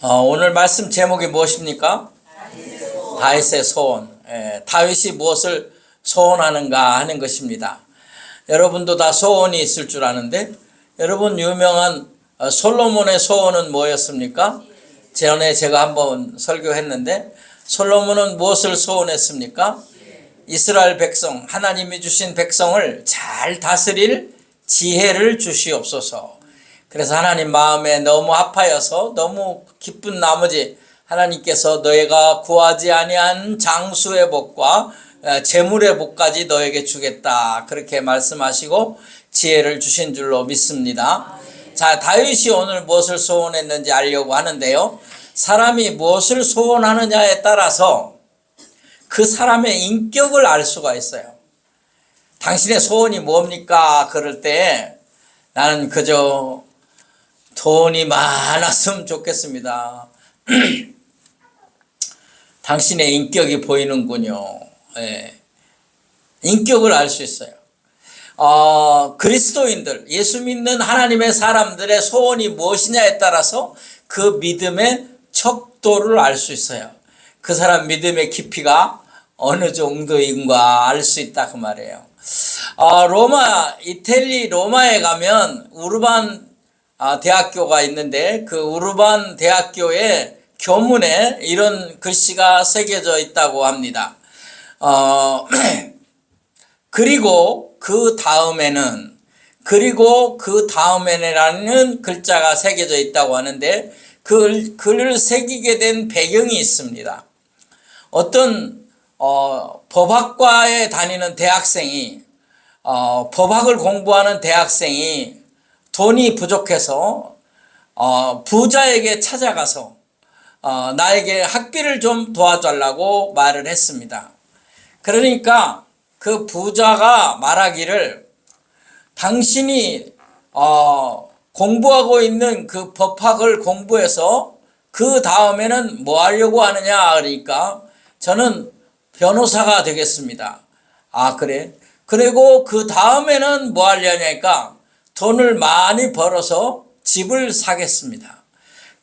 오늘 말씀 제목이 무엇입니까? 다윗의 소원. 다윗이 무엇을 소원하는가 하는 것입니다. 여러분도 다 소원이 있을 줄 아는데, 여러분 유명한 솔로몬의 소원은 뭐였습니까? 전에 제가 한번 설교했는데, 솔로몬은 무엇을 소원했습니까? 이스라엘 백성, 하나님이 주신 백성을 잘 다스릴 지혜를 주시옵소서. 그래서 하나님 마음에 너무 아파여서 너무 기쁜 나머지 하나님께서 너희가 구하지 아니한 장수의 복과 재물의 복까지 너에게 주겠다, 그렇게 말씀하시고 지혜를 주신 줄로 믿습니다. 자, 다윗이 오늘 무엇을 소원했는지 알려고 하는데요, 사람이 무엇을 소원하느냐에 따라서 그 사람의 인격을 알 수가 있어요. 당신의 소원이 뭡니까? 그럴 때 나는 그저 돈이 많았으면 좋겠습니다. 당신의 인격이 보이는군요. 인격을 알 수 있어요. 그리스도인들, 예수 믿는 하나님의 사람들의 소원이 무엇이냐에 따라서 그 믿음의 척도를 알 수 있어요. 그 사람 믿음의 깊이가 어느 정도인가 알 수 있다, 그 말이에요. 이탈리 로마에 가면 우르반 대학교가 있는데, 그 우르반 대학교의 교문에 이런 글씨가 새겨져 있다고 합니다. 그리고 그 다음에는 글자가 새겨져 있다고 하는데, 그 글을 새기게 된 배경이 있습니다. 어떤 법학과에 다니는 대학생이, 법학을 공부하는 대학생이 돈이 부족해서 부자에게 찾아가서 나에게 학비를 좀 도와달라고 말을 했습니다. 그러니까 그 부자가 말하기를, 당신이 공부하고 있는 그 법학을 공부해서 그 다음에는 뭐 하려고 하느냐, 그러니까 저는 변호사가 되겠습니다. 아, 그래? 그리고 그 다음에는 뭐 하려냐니까 돈을 많이 벌어서 집을 사겠습니다.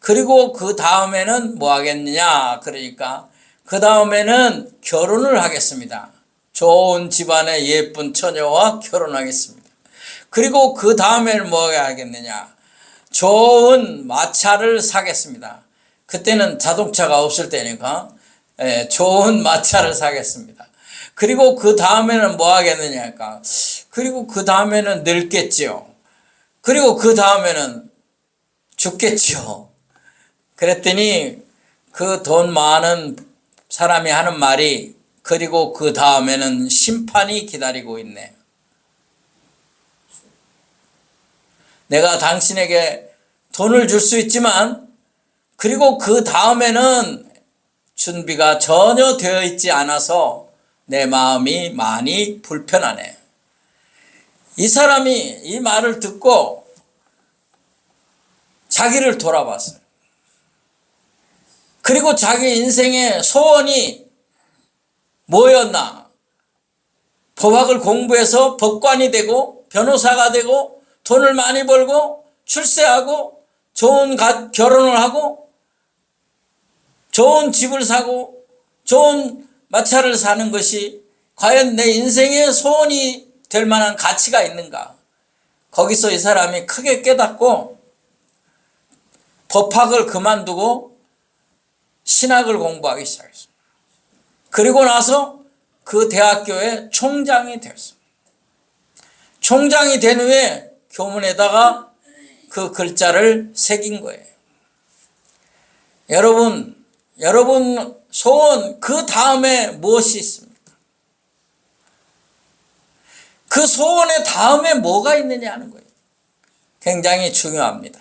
그리고 그 다음에는 뭐 하겠느냐, 그러니까 그 다음에는 결혼을 하겠습니다. 좋은 집안의 예쁜 처녀와 결혼하겠습니다. 그리고 그 다음에는 뭐 하겠느냐, 좋은 마차를 사겠습니다. 그때는 자동차가 없을 때니까 좋은 마차를 사겠습니다. 그리고 그 다음에는 뭐 하겠느냐니까, 그리고 그 다음에는 늙겠지요. 그리고 그 다음에는 죽겠지요. 그랬더니 그 돈 많은 사람이 하는 말이, 그리고 그 다음에는 심판이 기다리고 있네. 내가 당신에게 돈을 줄 수 있지만, 그리고 그 다음에는 준비가 전혀 되어 있지 않아서 내 마음이 많이 불편하네. 이 사람이 이 말을 듣고 자기를 돌아봤어요. 그리고 자기 인생의 소원이 뭐였나? 법학을 공부해서 법관이 되고 변호사가 되고 돈을 많이 벌고 출세하고 좋은 결혼을 하고 좋은 집을 사고 좋은 마차를 사는 것이 과연 내 인생의 소원이 될 만한 가치가 있는가? 거기서 이 사람이 크게 깨닫고 법학을 그만두고 신학을 공부하기 시작했습니다. 그리고 나서 그 대학교의 총장이 되었습니다. 총장이 된 후에 교문에다가 그 글자를 새긴 거예요. 여러분 소원 그 다음에 무엇이 있습니까? 그 소원의 다음에 뭐가 있느냐 하는 거예요. 굉장히 중요합니다.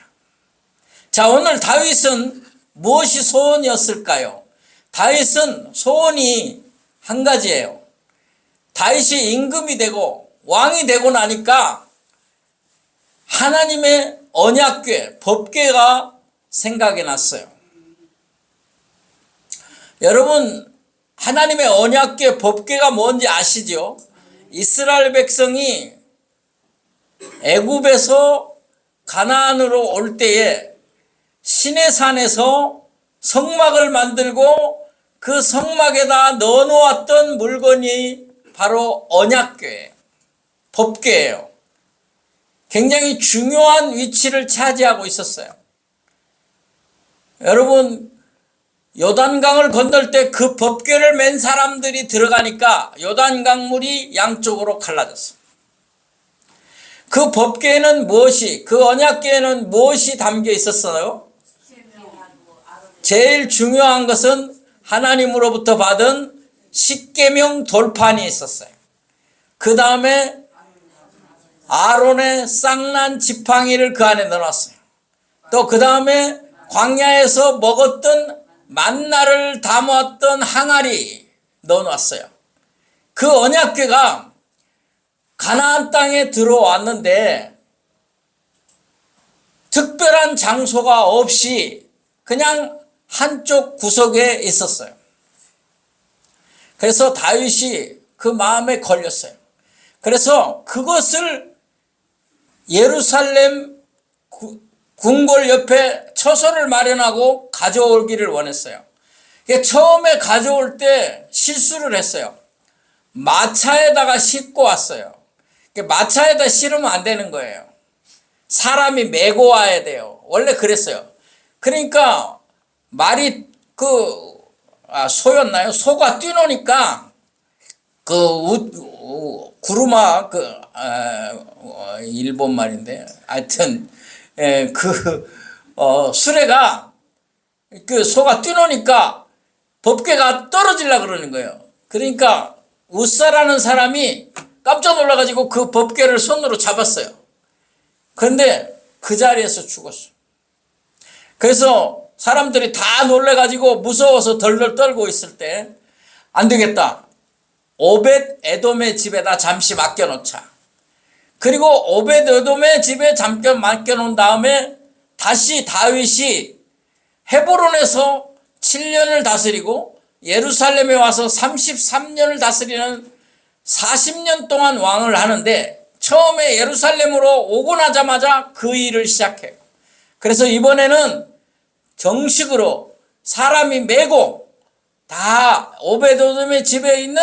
자, 오늘 다윗은 무엇이 소원이었을까요? 다윗은 소원이 한 가지예요. 다윗이 임금이 되고 왕이 되고 나니까 하나님의 언약궤, 법궤가 생각이 났어요. 여러분, 하나님의 언약궤, 법궤가 뭔지 아시죠? 이스라엘 백성이 애굽에서 가나안으로 올 때에 시내산에서 성막을 만들고 그 성막에다 넣어놓았던 물건이 바로 언약궤예요. 법궤예요. 굉장히 중요한 위치를 차지하고 있었어요. 여러분, 요단강을 건널 때 그 법궤를 맨 사람들이 들어가니까 요단강물이 양쪽으로 갈라졌어요. 그 법궤에는 무엇이, 그 언약궤에는 무엇이 담겨 있었어요? 제일 중요한 것은 하나님으로부터 받은 십계명 돌판이 있었어요. 그 다음에 아론의 쌍난 지팡이를 그 안에 넣어놨어요. 또 그 다음에 광야에서 먹었던 만나를 담았던 항아리 넣어놨어요. 그 언약궤가 가나안 땅에 들어왔는데 특별한 장소가 없이 그냥 한쪽 구석에 있었어요. 그래서 다윗이 그 마음에 걸렸어요. 그래서 그것을 예루살렘 궁궐 옆에 처소를 마련하고 가져오기를 원했어요. 처음에 가져올 때 실수를 했어요. 마차에다가 싣고 왔어요. 마차에다 실으면 안 되는 거예요. 사람이 메고 와야 돼요. 원래 그랬어요. 그러니까 말이 소였나요? 소가 뛰노니까 구루마 일본 말인데 하여튼 수레가 그 소가 뛰노니까 법궤가 떨어지려고 그러는 거예요. 그러니까 우사라는 사람이 깜짝 놀라가지고 그 법궤를 손으로 잡았어요. 그런데 그 자리에서 죽었어요. 그래서 사람들이 다 놀래가지고 무서워서 덜덜 떨고 있을 때 안 되겠다. 오벳 에돔의 집에다 잠시 맡겨놓자. 그리고 오벳 에돔의 집에 잠깐 맡겨놓은 다음에 다시 다윗이 헤브론에서 7년을 다스리고 예루살렘에 와서 33년을 다스리는 40년 동안 왕을 하는데 처음에 예루살렘으로 오고 나자마자 그 일을 시작해요. 그래서 이번에는 정식으로 사람이 메고 다 오베드돔의 집에 있는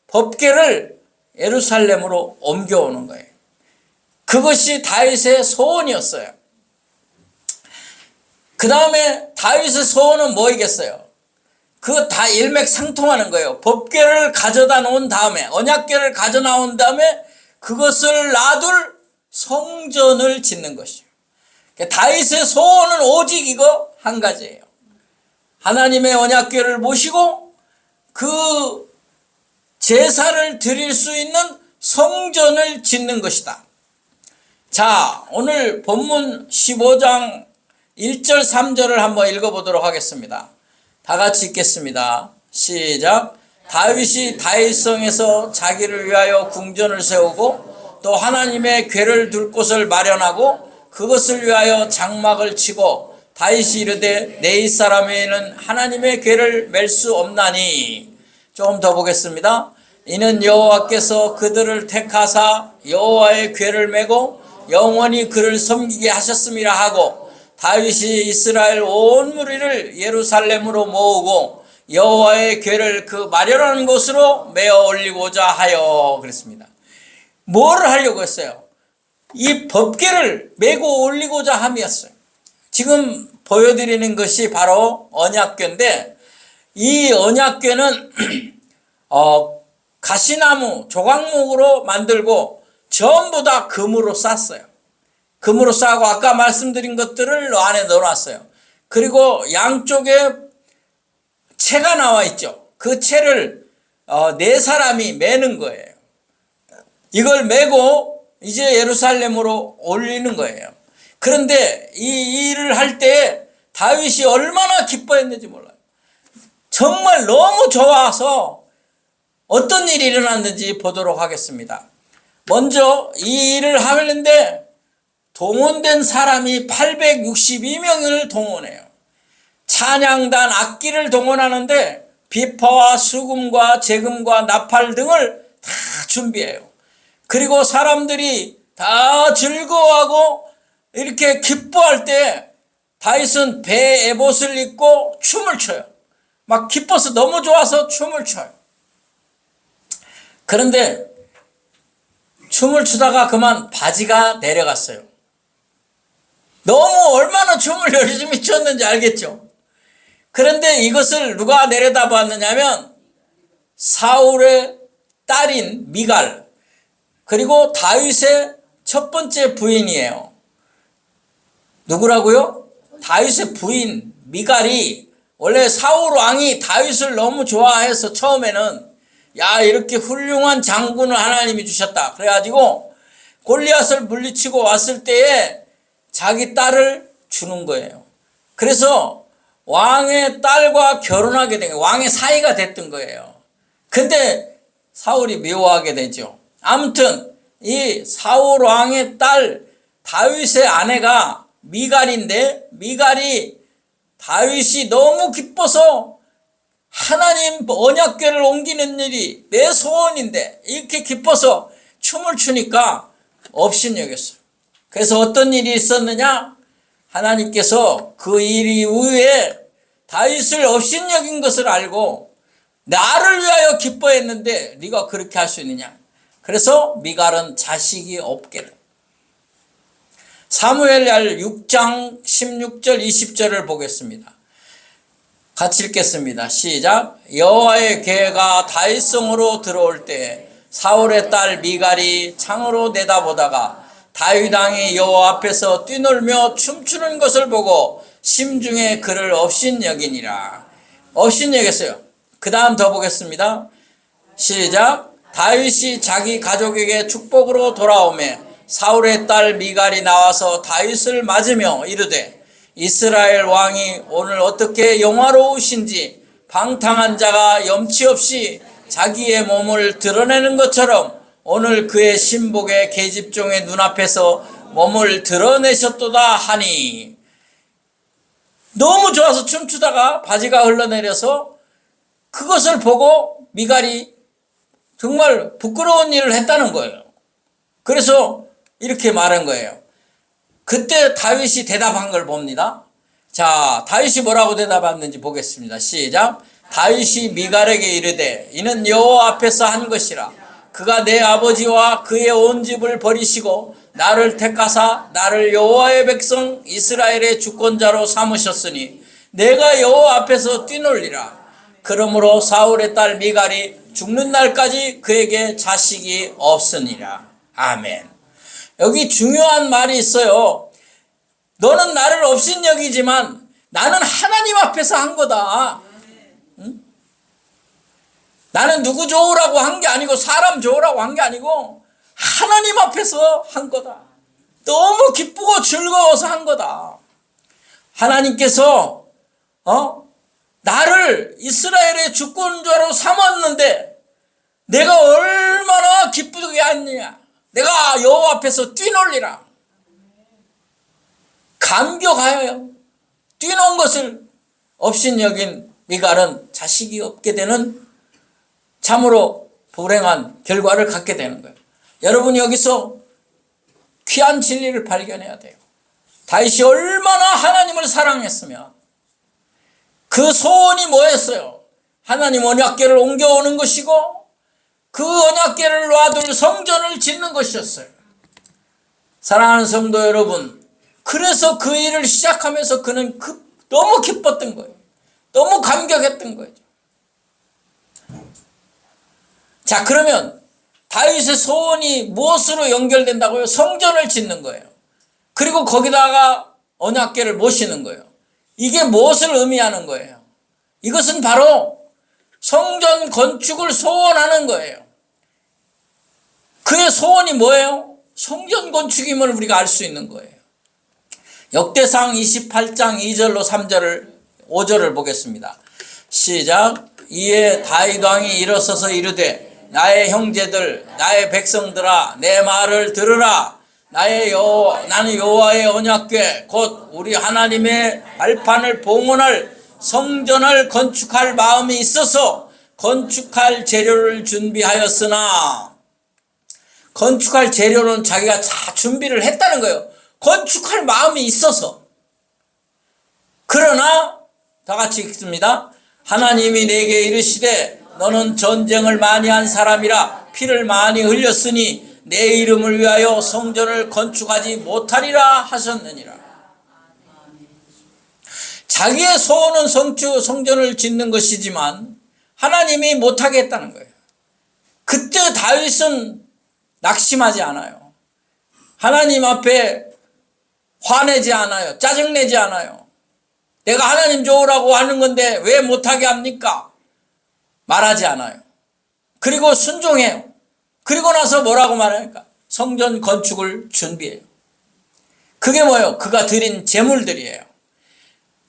법궤를 예루살렘으로 옮겨오는 거예요. 그것이 다윗의 소원이었어요. 그 다음에 다윗의 소원은 뭐이겠어요? 그거 다 일맥상통하는 거예요. 법궤를 가져다 놓은 다음에, 언약궤를 가져 나온 다음에 그것을 놔둘 성전을 짓는 것이에요. 다윗의 소원은 오직 이거 한 가지예요. 하나님의 언약궤를 모시고 그 제사를 드릴 수 있는 성전을 짓는 것이다. 자, 오늘 본문 15장 1절 3절을 한번 읽어보도록 하겠습니다. 다 같이 읽겠습니다. 시작. 다윗이 다윗성에서 자기를 위하여 궁전을 세우고 또 하나님의 궤를 둘 곳을 마련하고 그것을 위하여 장막을 치고 다윗이 이르되 내 이스라엘에는 하나님의 궤를 맬 수 없나니. 조금 더 보겠습니다. 이는 여호와께서 그들을 택하사 여호와의 궤를 메고 영원히 그를 섬기게 하셨음이라 하고 다윗이 이스라엘 온 무리를 예루살렘으로 모으고 여호와의 궤를 그 마련한 곳으로 메어 올리고자 하여 그랬습니다. 뭐를 하려고 했어요? 이 법궤를 메고 올리고자 함이었어요. 지금 보여드리는 것이 바로 언약궤인데 이 언약궤는 가시나무 조각목으로 만들고 전부 다 금으로 쌌어요. 금으로 싸고 아까 말씀드린 것들을 안에 넣어놨어요. 그리고 양쪽에 채가 나와 있죠. 그 채를 네 사람이 매는 거예요. 이걸 메고 이제 예루살렘으로 올리는 거예요. 그런데 이 일을 할 때 다윗이 얼마나 기뻐했는지 몰라요. 정말 너무 좋아서 어떤 일이 일어났는지 보도록 하겠습니다. 먼저 이 일을 하는데 동원된 사람이 862명을 동원해요. 찬양단 악기를 동원하는데 비파와 수금과 재금과 나팔 등을 다 준비해요. 그리고 사람들이 다 즐거워하고 이렇게 기뻐할 때 다윗은 배 에봇을 입고 춤을 춰요. 막 기뻐서 너무 좋아서 춤을 춰요. 그런데 춤을 추다가 그만 바지가 내려갔어요. 너무 얼마나 춤을 열심히 췄는지 알겠죠? 그런데 이것을 누가 내려다봤느냐면 사울의 딸인 미갈, 그리고 다윗의 첫 번째 부인이에요. 누구라고요? 다윗의 부인 미갈이 원래 사울 왕이 다윗을 너무 좋아해서 처음에는 야, 이렇게 훌륭한 장군을 하나님이 주셨다. 그래가지고 골리앗을 물리치고 왔을 때에 자기 딸을 주는 거예요. 그래서 왕의 딸과 결혼하게 된 거예요. 왕의 사이가 됐던 거예요. 근데 사울이 미워하게 되죠. 아무튼 이 사울 왕의 딸 다윗의 아내가 미갈인데, 미갈이 다윗이 너무 기뻐서 하나님 언약궤를 옮기는 일이 내 소원인데 이렇게 기뻐서 춤을 추니까 업신여겼어요. 그래서 어떤 일이 있었느냐? 하나님께서 그 일 이후에 다윗을 업신여긴 것을 알고 나를 위하여 기뻐했는데 네가 그렇게 할 수 있느냐? 그래서 미갈은 자식이 없게 돼. 사무엘하 6장 16절 20절을 보겠습니다. 같이 읽겠습니다. 시작. 여호와의 궤가 다윗성으로 들어올 때 사울의 딸 미갈이 창으로 내다보다가 다윗 왕이 여호와 앞에서 뛰놀며 춤추는 것을 보고 심중에 그를 업신여기니라. 업신여겼어요. 그 다음 더 보겠습니다. 시작. 다윗이 자기 가족에게 축복으로 돌아오매 사울의 딸 미갈이 나와서 다윗을 맞으며 이르되 이스라엘 왕이 오늘 어떻게 영화로우신지 방탕한 자가 염치 없이 자기의 몸을 드러내는 것처럼 오늘 그의 신복의 계집종의 눈앞에서 몸을 드러내셨도다 하니. 너무 좋아서 춤추다가 바지가 흘러내려서 그것을 보고 미갈이 정말 부끄러운 일을 했다는 거예요. 그래서 이렇게 말한 거예요. 그때 다윗이 대답한 걸 봅니다. 자, 다윗이 뭐라고 대답했는지 보겠습니다. 시작. 다윗이 미갈에게 이르되 이는 여호와 앞에서 한 것이라. 그가 내 아버지와 그의 온 집을 버리시고 나를 택하사 나를 여호와의 백성 이스라엘의 주권자로 삼으셨으니 내가 여호와 앞에서 뛰놀리라. 그러므로 사울의 딸 미갈이 죽는 날까지 그에게 자식이 없으니라. 아멘. 여기 중요한 말이 있어요. 너는 나를 업신여기지만 나는 하나님 앞에서 한 거다. 응? 나는 누구 좋으라고 한 게 아니고 사람 좋으라고 한 게 아니고 하나님 앞에서 한 거다. 너무 기쁘고 즐거워서 한 거다. 하나님께서 나를 이스라엘의 주권자로 삼았는데 내가 얼마나 기쁘게 했느냐. 내가 여호와 앞에서 뛰놀리라. 감격하여요. 뛰노는 것을 업신여긴 미갈은 자식이 없게 되는 참으로 불행한 결과를 갖게 되는 거예요. 여러분 여기서 귀한 진리를 발견해야 돼요. 다윗이 얼마나 하나님을 사랑했으면 그 소원이 뭐였어요? 하나님 언약궤를 옮겨오는 것이고 그 언약궤를 놔둘 성전을 짓는 것이었어요. 사랑하는 성도 여러분, 그래서 그 일을 시작하면서 그는 너무 기뻤던 거예요. 너무 감격했던 거예요. 자, 그러면 다윗의 소원이 무엇으로 연결된다고요? 성전을 짓는 거예요. 그리고 거기다가 언약궤를 모시는 거예요. 이게 무엇을 의미하는 거예요? 이것은 바로 성전 건축을 소원하는 거예요. 그의 소원이 뭐예요? 성전 건축임을 우리가 알 수 있는 거예요. 역대상 28장 2절로 5절을 보겠습니다. 시작. 이에 다윗 왕이 일어서서 이르되 나의 형제들 나의 백성들아 내 말을 들으라. 나는 여호와의 언약궤 곧 우리 하나님의 발판을 봉헌할 성전을 건축할 마음이 있어서 건축할 재료를 준비하였으나, 건축할 재료는 자기가 다 준비를 했다는 거예요. 건축할 마음이 있어서. 다 같이 읽습니다. 하나님이 내게 이르시되 너는 전쟁을 많이 한 사람이라 피를 많이 흘렸으니 내 이름을 위하여 성전을 건축하지 못하리라 하셨느니라. 자기의 소원은 성전을 짓는 것이지만 하나님이 못하겠다는 거예요. 그때 다윗은 낙심하지 않아요. 하나님 앞에 화내지 않아요. 짜증내지 않아요. 내가 하나님 좋으라고 하는 건데 왜 못하게 합니까? 말하지 않아요. 그리고 순종해요. 그리고 나서 뭐라고 말합니까? 성전 건축을 준비해요. 그게 뭐예요? 그가 드린 제물들이에요.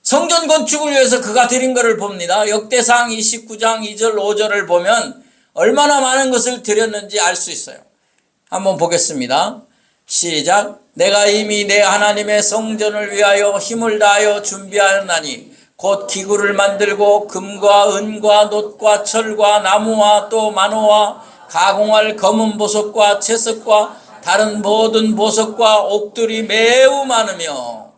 성전 건축을 위해서 그가 드린 것을 봅니다. 역대상 29장 2절 5절을 보면 얼마나 많은 것을 드렸는지 알 수 있어요. 한번 보겠습니다. 시작. 내가 이미 내 하나님의 성전을 위하여 힘을 다하여 준비하였나니 곧 기구를 만들고 금과 은과 놋과 철과 나무와 또 만호와 가공할 검은 보석과 채석과 다른 모든 보석과 옥들이 매우 많으며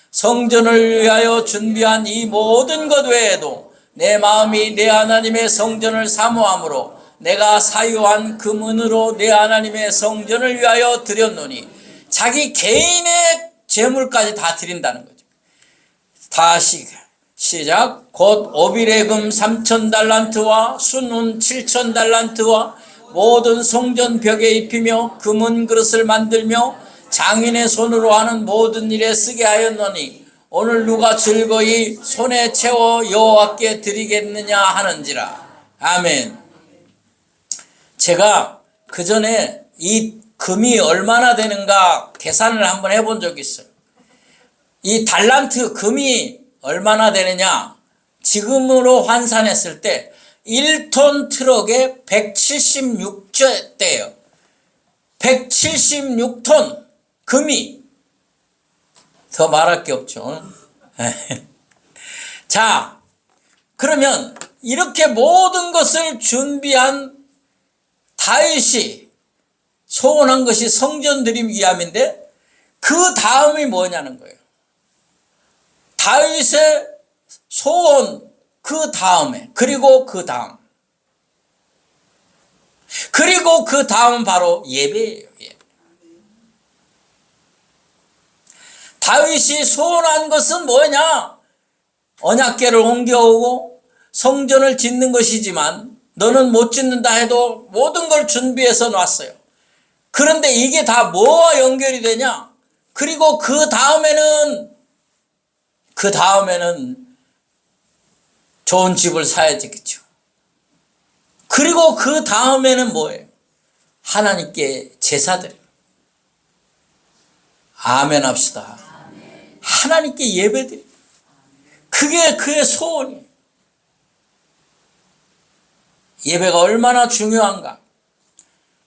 성전을 위하여 준비한 이 모든 것 외에도 내 마음이 내 하나님의 성전을 사모함으로 내가 사유한 금은으로 내 하나님의 성전을 위하여 드렸노니 자기 개인의 재물까지 다 드린다는 거죠. 다시 시작. 곧 오빌의 금 3,000달란트와 순운 7,000달란트와 모든 성전 벽에 입히며 금은 그릇을 만들며 장인의 손으로 하는 모든 일에 쓰게 하였노니 오늘 누가 즐거이 손에 채워 여호와께 드리겠느냐 하는지라. 아멘. 제가 그 전에 이 금이 얼마나 되는가 계산을 한번 해본 적이 있어요. 이 달란트 금이 얼마나 되느냐, 지금으로 환산했을 때 1톤 트럭에 176대예요. 176톤 금이. 더 말할 게 없죠. 자, 그러면 이렇게 모든 것을 준비한 다윗이 소원한 것이 성전 드림 위함인데 그 다음이 뭐냐는 거예요. 다윗의 소원 그 다음에 그리고 그 다음은 바로 예배예요. 다윗이 소원한 것은 뭐냐? 언약궤를 옮겨오고 성전을 짓는 것이지만 너는 못 짓는다 해도 모든 걸 준비해서 놨어요. 그런데 이게 다 뭐와 연결이 되냐? 그리고 그 다음에는 좋은 집을 사야지, 그렇죠? 그리고 그 다음에는 뭐예요? 하나님께 제사드려. 아멘 합시다. 하나님께 예배드려. 그게 그의 소원이에요. 예배가 얼마나 중요한가.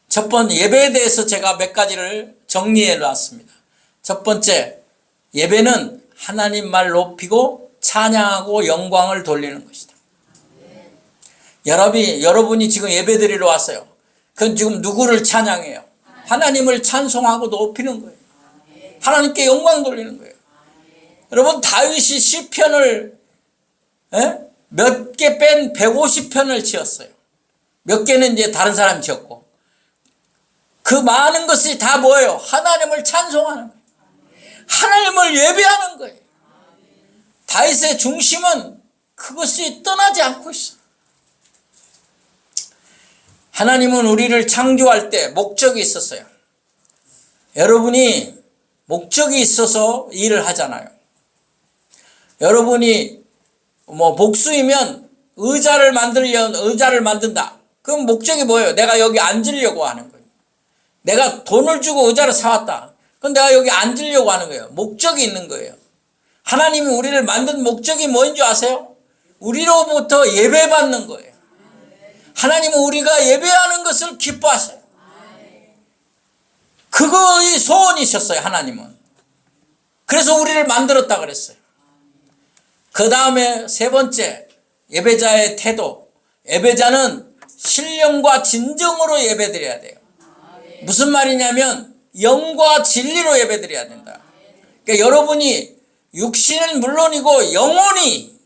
첫 번째, 예배에 대해서 제가 몇 가지를 정리해 놨습니다. 첫 번째, 예배는 하나님 말 높이고 찬양하고 영광을 돌리는 것이다. 여러분이 지금 예배 드리러 왔어요. 그건 지금 누구를 찬양해요? 하나님을 찬송하고 높이는 거예요. 하나님께 영광 돌리는 거예요. 여러분, 다윗이 시편을 몇 개 뺀 150편을 지었어요. 몇 개는 이제 다른 사람이 지었고, 그 많은 것이 다 뭐예요? 하나님을 찬송하는 거예요. 하나님을 예배하는 거예요. 다윗의 중심은 그것이 떠나지 않고 있어요. 하나님은 우리를 창조할 때 목적이 있었어요. 여러분이 목적이 있어서 일을 하잖아요. 여러분이 복수이면 의자를 만든다. 그럼 목적이 뭐예요? 내가 여기 앉으려고 하는 거예요. 내가 돈을 주고 의자를 사왔다. 그럼 내가 여기 앉으려고 하는 거예요. 목적이 있는 거예요. 하나님이 우리를 만든 목적이 뭐인 줄 아세요? 우리로부터 예배받는 거예요. 하나님은 우리가 예배하는 것을 기뻐하세요. 그거의 소원이셨어요, 하나님은. 그래서 우리를 만들었다 그랬어요. 그 다음에 세 번째, 예배자의 태도. 예배자는 신령과 진정으로 예배드려야 돼요. 무슨 말이냐면 영과 진리로 예배드려야 된다. 그러니까 여러분이 육신은 물론이고 영혼이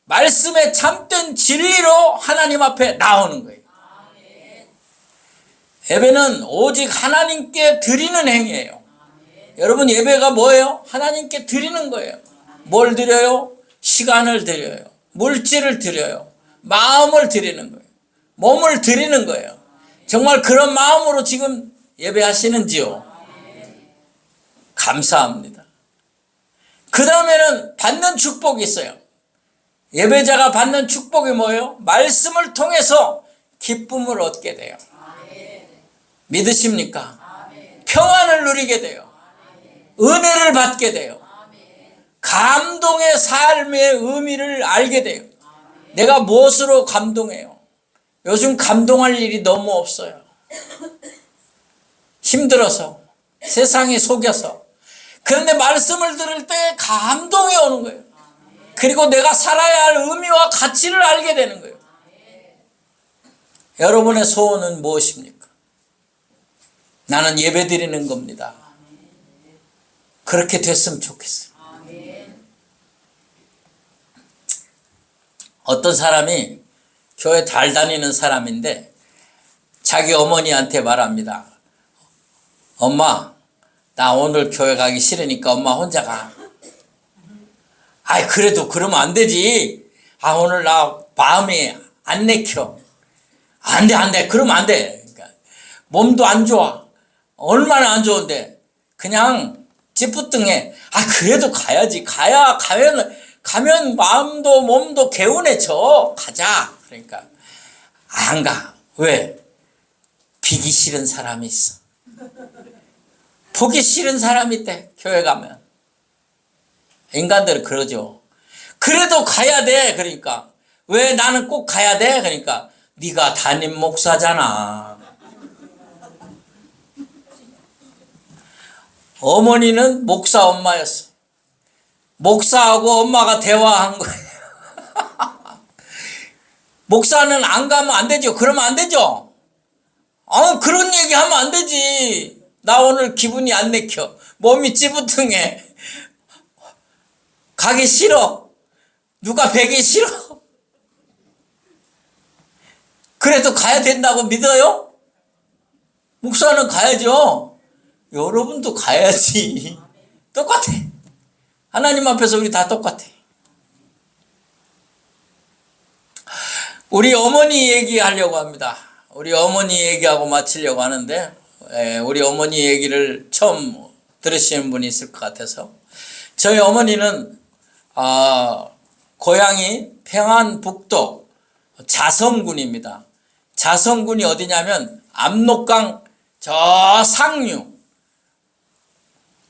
말씀에 참된 진리로 하나님 앞에 나오는 거예요. 예배는 오직 하나님께 드리는 행위예요. 여러분, 예배가 뭐예요? 하나님께 드리는 거예요. 뭘 드려요? 시간을 드려요. 물질을 드려요. 마음을 드리는 거예요. 몸을 드리는 거예요. 정말 그런 마음으로 지금 예배하시는지요? 감사합니다. 그 다음에는 받는 축복이 있어요. 예배자가 받는 축복이 뭐예요? 말씀을 통해서 기쁨을 얻게 돼요. 믿으십니까? 평안을 누리게 돼요. 은혜를 받게 돼요. 감동의 삶의 의미를 알게 돼요. 내가 무엇으로 감동해요? 요즘 감동할 일이 너무 없어요. 힘들어서, 세상이 속여서. 그런데 말씀을 들을 때 감동이 오는 거예요. 그리고 내가 살아야 할 의미와 가치를 알게 되는 거예요. 여러분의 소원은 무엇입니까? 나는 예배 드리는 겁니다. 그렇게 됐으면 좋겠어요. 어떤 사람이 교회 잘 다니는 사람인데 자기 어머니한테 말합니다. 엄마, 나 오늘 교회 가기 싫으니까 엄마 혼자 가. 아이, 그래도 그러면 안 되지. 아, 오늘 나 마음이 안 내켜. 안 돼. 그러면 안 돼. 그러니까 몸도 안 좋아. 얼마나 안 좋은데. 그냥 찌뿌둥해. 아, 그래도 가야지. 가면 마음도 몸도 개운해져. 가자. 그러니까 안 가. 왜? 비기 싫은 사람이 있어. 보기 싫은 사람이 있대. 교회 가면. 인간들은 그러죠. 그래도 가야 돼. 그러니까 왜 나는 꼭 가야 돼? 그러니까 네가 담임 목사잖아. 어머니는 목사 엄마였어. 목사하고 엄마가 대화한 거예요. 목사는 안 가면 안 되죠. 그러면 안 되죠. 그런 얘기 하면 안 되지. 나 오늘 기분이 안 내켜. 몸이 찌부둥해. 가기 싫어. 누가 배기 싫어. 그래도 가야 된다고 믿어요? 목사는 가야죠. 여러분도 가야지. 똑같아. 하나님 앞에서 우리 다 똑같아. 우리 어머니 얘기하려고 합니다. 우리 어머니 얘기하고 마치려고 하는데 우리 어머니 얘기를 처음 들으시는 분이 있을 것 같아서 저희 어머니는 고향이 평안북도 자성군입니다. 자성군이 어디냐면 압록강 저 상류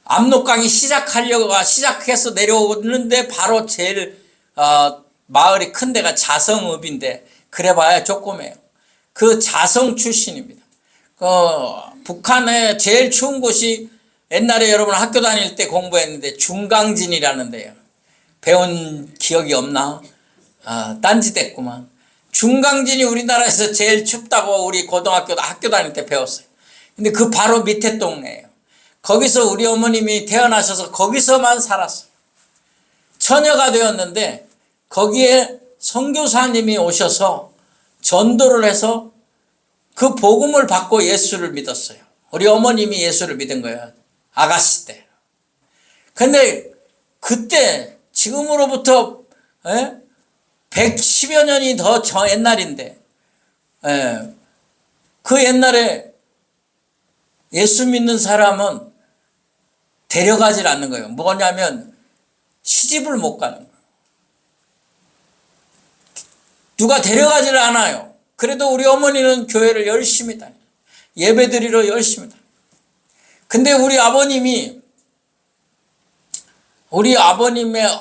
압록강이 시작해서 내려오는데 바로 제일 마을이 큰 데가 자성읍인데 그래봐야 조그매요. 그 자성 출신입니다. 북한의 제일 추운 곳이 옛날에 여러분 학교 다닐 때 공부했는데 중강진이라는 데요. 배운 기억이 없나? 딴짓했구만. 중강진이 우리나라에서 제일 춥다고 우리 고등학교 학교 다닐 때 배웠어요. 근데 그 바로 밑에 동네예요. 거기서 우리 어머님이 태어나셔서 거기서만 살았어요. 처녀가 되었는데 거기에 선교사님이 오셔서 전도를 해서 그 복음을 받고 예수를 믿었어요. 우리 어머님이 예수를 믿은 거예요. 아가씨 때. 근데 그때 지금으로부터 110여 년이 더 옛날인데 그 옛날에 예수 믿는 사람은 데려가질 않는 거예요. 뭐냐면 시집을 못 가는 거예요. 누가 데려가질 않아요. 그래도 우리 어머니는 교회를 열심히 다녀요. 예배드리러 열심히 다녀요. 근데 우리 아버님의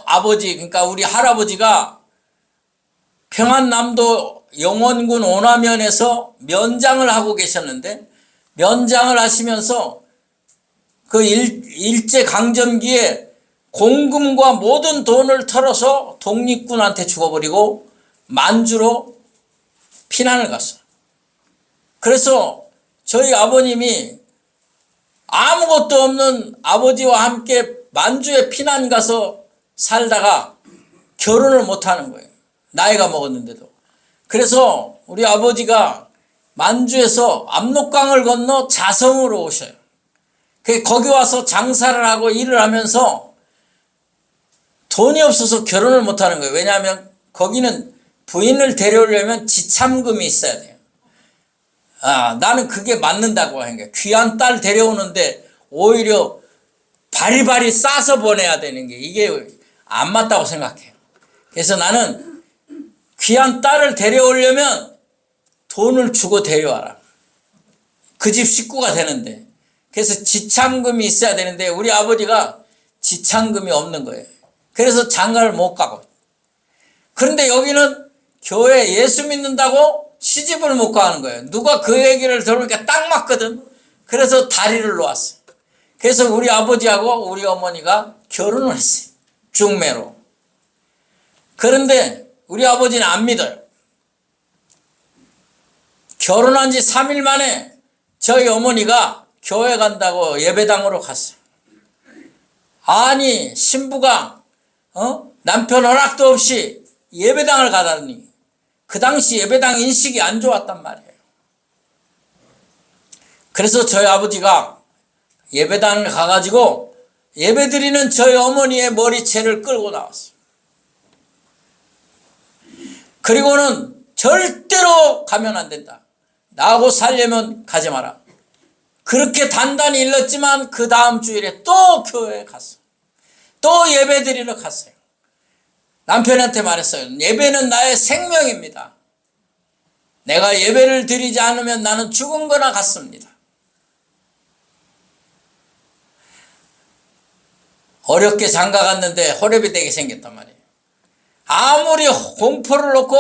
아버지, 그러니까 우리 할아버지가 평안남도 영원군 오남면에서 면장을 하고 계셨는데 면장을 하시면서 그 일제강점기에 공금과 모든 돈을 털어서 독립군한테 죽어버리고 만주로 피난을 갔어요. 그래서 저희 아버님이 아무것도 없는 아버지와 함께 만주에 피난 가서 살다가 결혼을 못하는 거예요. 나이가 먹었는데도. 그래서 우리 아버지가 만주에서 압록강을 건너 자성으로 오셔요. 거기 와서 장사를 하고 일을 하면서 돈이 없어서 결혼을 못하는 거예요. 왜냐하면 거기는 부인을 데려오려면 지참금이 있어야 돼요. 나는 그게 맞는다고 하는 거예요. 귀한 딸 데려오는데 오히려 바리바리 싸서 보내야 되는 게 이게 안 맞다고 생각해요. 그래서 나는 귀한 딸을 데려오려면 돈을 주고 데려와라. 그 집 식구가 되는데. 그래서 지참금이 있어야 되는데 우리 아버지가 지참금이 없는 거예요. 그래서 장가를 못 가고. 그런데 여기는 교회 예수 믿는다고 시집을 못 가는 거예요. 누가 그 얘기를 들으니까 딱 맞거든. 그래서 다리를 놓았어요. 그래서 우리 아버지하고 우리 어머니가 결혼을 했어요. 중매로. 그런데 우리 아버지는 안 믿어요. 결혼한 지 3일 만에 저희 어머니가 교회 간다고 예배당으로 갔어요. 아니 신부가 남편 허락도 없이 예배당을 가다니 그 당시 예배당 인식이 안 좋았단 말이에요. 그래서 저희 아버지가 예배당을 가가지고 예배드리는 저희 어머니의 머리채를 끌고 나왔어요. 그리고는 절대로 가면 안 된다. 나하고 살려면 가지 마라. 그렇게 단단히 일렀지만 그 다음 주일에 또 교회에 갔어요. 또 예배드리러 갔어요. 남편한테 말했어요. 예배는 나의 생명입니다. 내가 예배를 드리지 않으면 나는 죽은 거나 같습니다. 어렵게 장가 갔는데 호랩이 되게 생겼단 말이에요. 아무리 공포를 놓고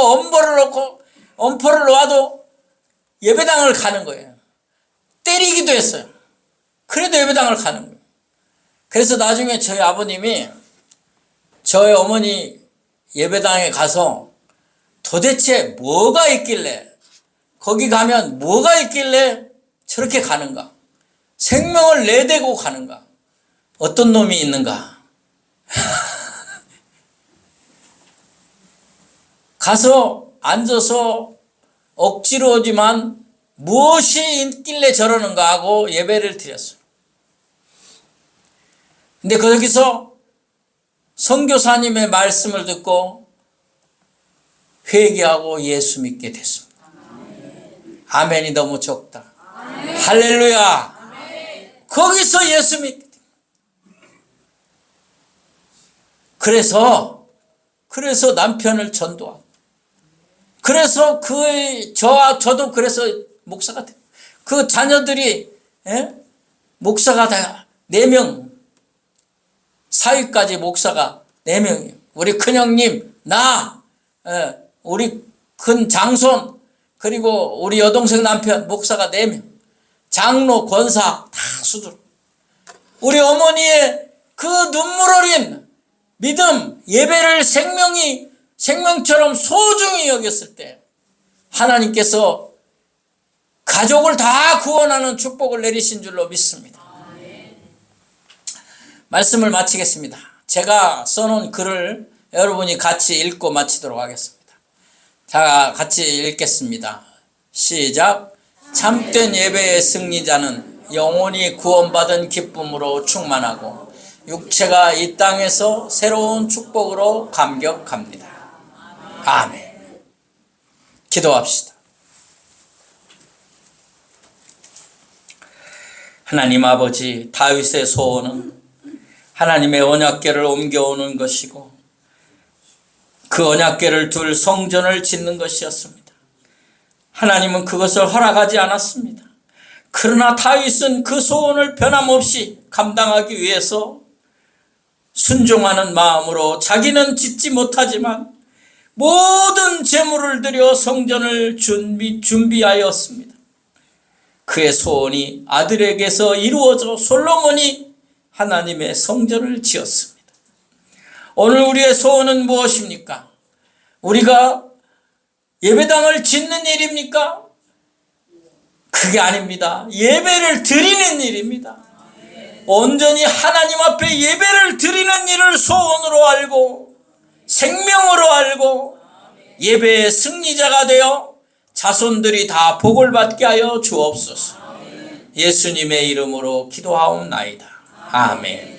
엄포를 놓아도 예배당을 가는 거예요. 때리기도 했어요. 그래도 예배당을 가는 거예요. 그래서 나중에 저희 아버님이 저희 어머니 예배당에 가서 도대체 뭐가 있길래 거기 가면 뭐가 있길래 저렇게 가는가? 생명을 내대고 가는가? 어떤 놈이 있는가? 가서 앉아서 억지로 오지만 무엇이 있길래 저러는가 하고 예배를 드렸어요. 근데 거기서 선교사님의 말씀을 듣고 회개하고 예수 믿게 됐습니다. 아멘이 너무 적다. 할렐루야. 거기서 예수 믿게 됐습니다. 그래서 남편을 전도하고 그래서 저도 그래서 목사가 돼요. 그 자녀들이 목사가 다 4명 사위까지 목사가 4명이에요. 우리 큰형님 우리 큰 장손 그리고 우리 여동생 남편 목사가 4명 장로 권사 다 수두로 우리 어머니의 그 눈물 어린 믿음 예배를 생명처럼 소중히 여겼을 때 하나님께서 가족을 다 구원하는 축복을 내리신 줄로 믿습니다. 말씀을 마치겠습니다. 제가 써놓은 글을 여러분이 같이 읽고 마치도록 하겠습니다. 자, 같이 읽겠습니다. 시작. 참된 예배의 승리자는 영혼이 구원받은 기쁨으로 충만하고 육체가 이 땅에서 새로운 축복으로 감격합니다. 아멘. 기도합시다. 하나님 아버지, 다윗의 소원은 하나님의 언약궤를 옮겨오는 것이고 그 언약궤를 둘 성전을 짓는 것이었습니다. 하나님은 그것을 허락하지 않았습니다. 그러나 다윗은 그 소원을 변함없이 감당하기 위해서 순종하는 마음으로 자기는 짓지 못하지만 모든 재물을 들여 성전을 준비하였습니다. 그의 소원이 아들에게서 이루어져 솔로몬이 하나님의 성전을 지었습니다. 오늘 우리의 소원은 무엇입니까? 우리가 예배당을 짓는 일입니까? 그게 아닙니다. 예배를 드리는 일입니다. 온전히 하나님 앞에 예배를 드리는 일을 소원으로 알고 생명으로 알고 예배의 승리자가 되어 자손들이 다 복을 받게 하여 주옵소서. 예수님의 이름으로 기도하옵나이다. 아멘.